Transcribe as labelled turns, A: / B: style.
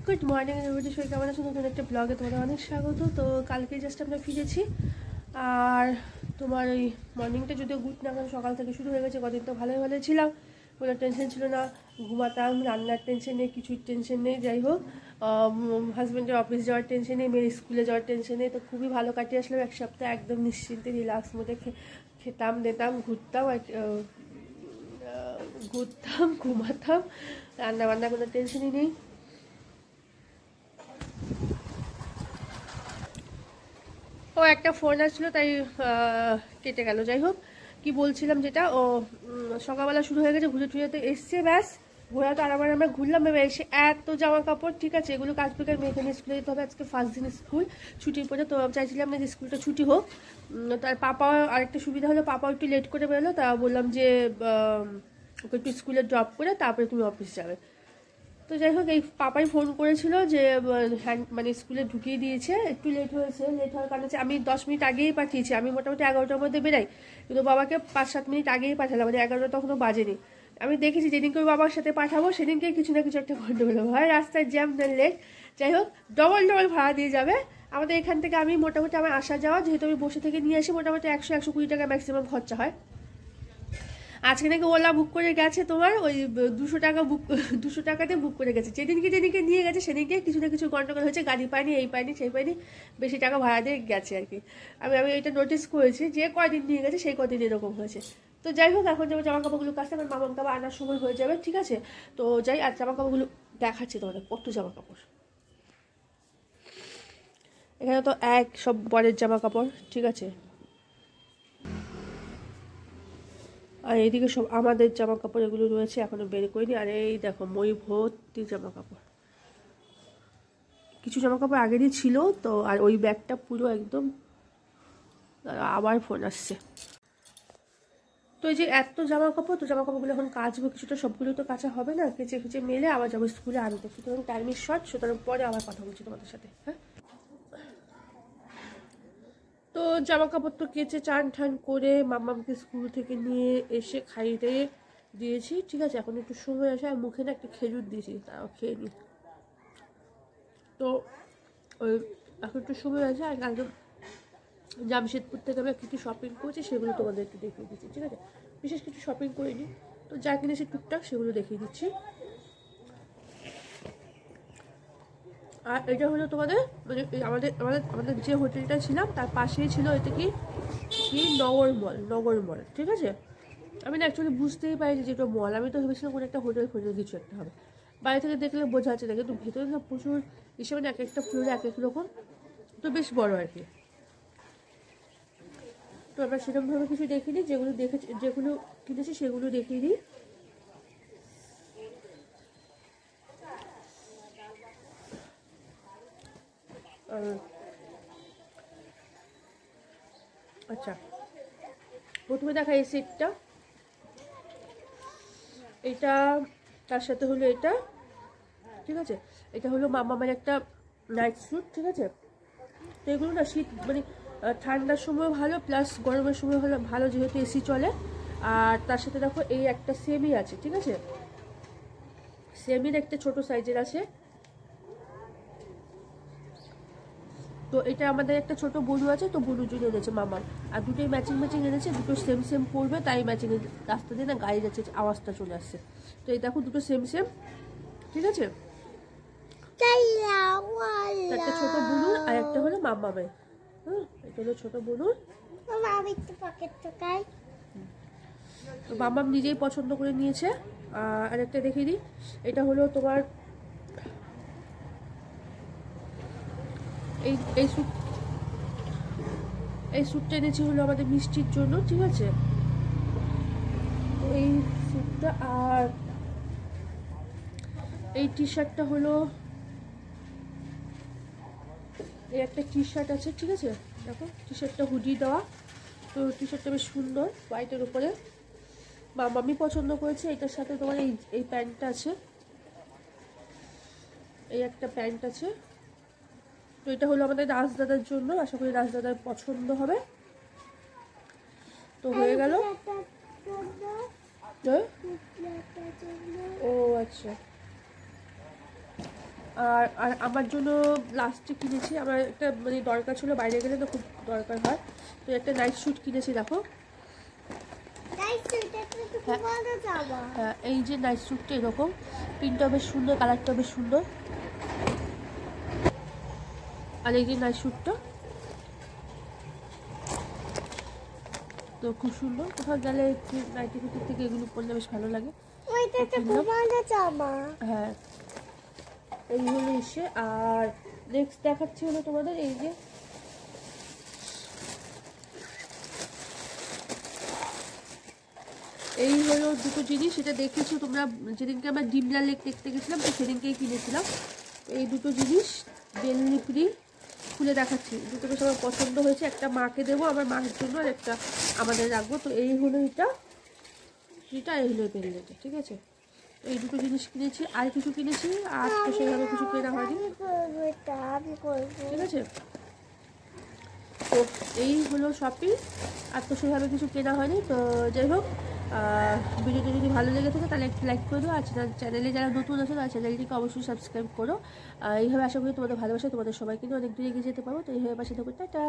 A: Good morning everybody, সবাই কেমন আছো? নতুন একটা ব্লগে তোমাদের অনেক স্বাগত। তো কালকে জাস্ট আমরা ফিরেছি, আর তোমার ওই মর্নিংটা যদিও গুড না, কারণ সকাল থেকে শুরু হয়ে গেছে। কদিন তো ভালোই ভালো ছিলাম, কোনো টেনশন ছিল না, ঘুমাতাম, রান্নার টেনশন নেই, কিছুর টেনশন নেই। যাই হোক, হাজব্যান্ডের অফিস যাওয়ার টেনশন নেই, মেয়ের স্কুলে যাওয়ার টেনশন নেই। তো খুবই ভালো কাটিয়ে আসলাম এক সপ্তাহ, একদম নিশ্চিন্তে রিল্যাক্স মোডে খেতাম, দিতাম, ঘুরতাম, ঘুরতাম, ঘুমাতাম, রান্না বান্না কোনো টেনশনই নেই। ও একটা ফোন আসছিলো, তাই কেটে গেল। যাই হোক, কি বলছিলাম, যেটা ও সকালবেলা শুরু হয়ে গেছে, ঘুরে টুরে তো এসছে, ব্যাস ঘোরা তো আরাম আমরা ঘুরলাম। ভেবে এসে এত জামা কাপড়, ঠিক আছে, এগুলো কাজ পেকার মেয়েকে নিয়ে স্কুলে যেতে হবে। আজকে ফার্স্ট দিন স্কুল ছুটির পরে, তো চাইছিলাম না যে স্কুলটা ছুটি হোক। তার পাপা আরেকটা সুবিধা হলো, পাপাও একটু লেট করে বেরোলো, তা বললাম যে ওকে একটু স্কুলে ড্রপ করে তারপরে তুমি অফিস যাবে। তো যাই হোক, এই পাপাই ফোন করেছিল যে মানে স্কুলে ঢুকিয়ে দিয়েছে, একটু লেট হয়েছে। লেট হওয়ার কারণে আমি 10 মিনিট আগেই পাঠিয়েছি। আমি মোটামুটি 11টার মধ্যে বেরাই, কিন্তু বাবাকে 5-7 মিনিট আগেই পাঠালাম, মানে 11টা তখনও বাজেনি। আমি দেখেছি যেদিনকে ওই বাবার সাথে পাঠাবো সেদিনকে কিছু না কিছু একটা গন্ডগোল হয়, রাস্তায় জ্যাম না লেট। যাই হোক, ডবল ভাড়া দিয়ে যাবে আমাদের এখান থেকে। আমি মোটামুটি আমার আসা যাওয়া, যেহেতু আমি বসে থেকে নিয়ে আসি, মোটামুটি 100-120 টাকা ম্যাক্সিমাম খরচা হয়। আজকে নাকি ওলা বুক করে গেছে তোমার ওই 200 টাকাতে বুক করে গেছে। যেদিনকে নিয়ে গেছে সেদিনকে কিছু না কিছু গন্ডগোল হয়েছে, গাড়ি পায়নি, এই পায়নি, সেই পায়নি, বেশি টাকা ভাড়া দিয়ে গেছে আর কি। আমি এটা নোটিস করেছি, যে কয়দিন নিয়ে গেছে সেই কদিন এরকম হয়েছে। তো যাই হোক, এখন যাবো জামা কাপড়গুলো কাছে, আমার মামাকে আবার আনার সময় হয়ে যাবে, ঠিক আছে। তো যাই, আর জামা কাপড়গুলো দেখাচ্ছি তোমাদের, কত জামা কাপড়। এখানে তো সব বরের জামা কাপড়, ঠিক আছে, আর এইদিকে সব আমাদের জামা কাপড় এগুলো রয়েছে, এখনো বের করিনি। আর এই দেখো, মই ভর্তি জামা কাপড়। কিছু জামা কাপড় আগেরই ছিল তো, আর ওই ব্যাগটা পুরো একদম। আবার ফোন আসছে। তো এই যে এত জামা কাপড়, তো জামা কাপড়গুলো এখন কাচবো, কিছুটা, সবগুলো তো কাঁচা হবে না, কেচে মেলে আবার যাবো স্কুলে আনতে। সুতরাং টাইমের শর্ট, সুতরাং পরে আবার কথা বলছি তোমাদের সাথে। হ্যাঁ, তো জামা কাপড় তো কেচে চান ঠান করে মাম্মামকে স্কুল থেকে নিয়ে এসে খাইয়ে দিয়েছি, ঠিক আছে। এখন একটু সময় আসে, আর মুখে না একটা খেজুর দিয়েছি, তাও খেয়ে নি। তো ওই এখন একটু সময় আছে, আর একদম জামশেদপুর থেকে আমরা কী কী শপিং করেছি সেগুলো তোমাদের একটু দেখিয়ে দিচ্ছি, ঠিক আছে। বিশেষ কিছু শপিং করিনি, তো যা কিনেছি টুকটাক সেগুলো দেখিয়ে দিচ্ছি। আর এটা হলো তোমাদের, মানে আমাদের আমাদের আমাদের যে হোটেলটা ছিলাম তার পাশেই ছিল এটা কি নগর মল, ঠিক আছে। আমি না অ্যাকচুয়ালি বুঝতেই পারিনি যে এটা মল, আমি তো ভেবেছিলাম কোনো একটা হোটেল কিছু একটা হবে। বাইরে থেকে দেখলে বোঝা যাচ্ছে না, কিন্তু ভেতরে না প্রচুর হিসেবে এক একটা ফ্লোরে এক এক রকম, তো বেশ বড় আর কি। তো আমরা সেরকমভাবে কিছু দেখিনি, যেগুলো কিনেছি সেগুলো দেখিয়ে দিই। আচ্ছা, প্রথমে দেখা এই সেটটা, এটা তার সাথে হলো এটা, ঠিক আছে। এটা হলো মামার একটা নাইট স্যুট, ঠিক আছে। তো এগুলো না শীত, মানে ঠান্ডার সময় ভালো, প্লাস গরমের সময় হলো ভালো, যেহেতু এসি চলে। আর তার সাথে দেখো এই একটা সেমি আছে, ঠিক আছে, সেমির একটা ছোট সাইজের আছে। তো এটা আমাদের একটা ছোট বনু আছে, তো বনুর জন্য এনেছে মামার। আর দুটোই ম্যাচিং এনেছে, দুটো সেম পড়বে, তাই ম্যাচিং। রাস্তা দিয়ে না গাড়ি যাচ্ছে, আওয়াজটা চলে আসছে। তো এই দেখো, দুটো সেম, ঠিক আছে। একটা ছোট বনুর আর একটা হলো মামামের। হ্যাঁ, এটা হলো ছোট বনুর। তো মামাম নিজেই পছন্দ করে নিয়েছে। আর একটা দেখিয়ে দিই, এটা হলো তোমার এই স্যুটটা এনেছি হলো আমাদের মিষ্টির জন্য, ঠিক আছে। এই স্যুটটা, আর এই টি শার্টটা হলো, এই একটা টি শার্ট আছে, ঠিক আছে। দেখো টি শার্টটা হুডি দেওয়া, তো টি শার্টটা বেশ সুন্দর, হোয়াইটের উপরে। মামামি পছন্দ করেছে। এটার সাথে তোমার এই প্যান্টটা আছে, এই একটা প্যান্ট আছে। তো এটা হলো আমাদের রাজদাদার জন্য, আশা করি রাজদাদার পছন্দ হবে। তো হয়ে গেল। ও আচ্ছা, আর আর আমার জন্য লাস্টে কিনেছি, আমার একটা মানে দরকার ছিল, বাইরে গেলে তো খুব দরকার হয়, তো একটা নাইট স্যুট কিনেছি। দেখো হ্যাঁ, এই যে নাইট স্যুটটা এরকম, প্রিন্টটা বেশ সুন্দর, কালারটা বেশ সুন্দর। আর এই যে নাইট স্যুটটা তো খুব সুন্দর, কোথাও গেলে একটু নাইটি কুটির থেকে এগুলো পরলে বেশ ভালো লাগে। হ্যাঁ, এই হলো এসে। আর নেক্সট দেখাচ্ছি হলো তোমাদের এই যে এই হলো দুটো জিনিস, এটা দেখেছো তোমরা যেদিনকে আমরা ডিমলা লেক দেখতে গেছিলাম, তো সেদিনকেই কিনেছিলাম। এই দুটো জিনিস বেলনিপুরি খুলে দেখাচ্ছি, দুটো বেশ আমার পছন্দ হয়েছে। একটা মাকে দেবো, আমার মায়ের জন্য, আর একটা আমাদের রাখবো। তো এই হলো এটা, এই হলো বেলনিটা, ঠিক আছে। এই দুটো জিনিস কিনেছি, আর কিছু কিনেছি, আর তো সেইভাবে কিছু কেনা হয়নি, ঠিক আছে। তো এই হলো শপিং, আর তো সেভাবে কিছু কেনা হয়নি। তো যাই হোক, ভিডিওটা যদি ভালো লেগে থাকে তাহলে একটু লাইক করে দিও, আর চ্যানেলে যারা নতুন আছে তারা চ্যানেলটিকে অবশ্যই সাবস্ক্রাইব করো। এইভাবে আশা করি তোমাদের ভালোবাসা তোমাদের সবাই কিন্তু অনেক দূরে এগিয়ে যেতে পারবো। তো এইভাবে পাশে থাকো, টাটা।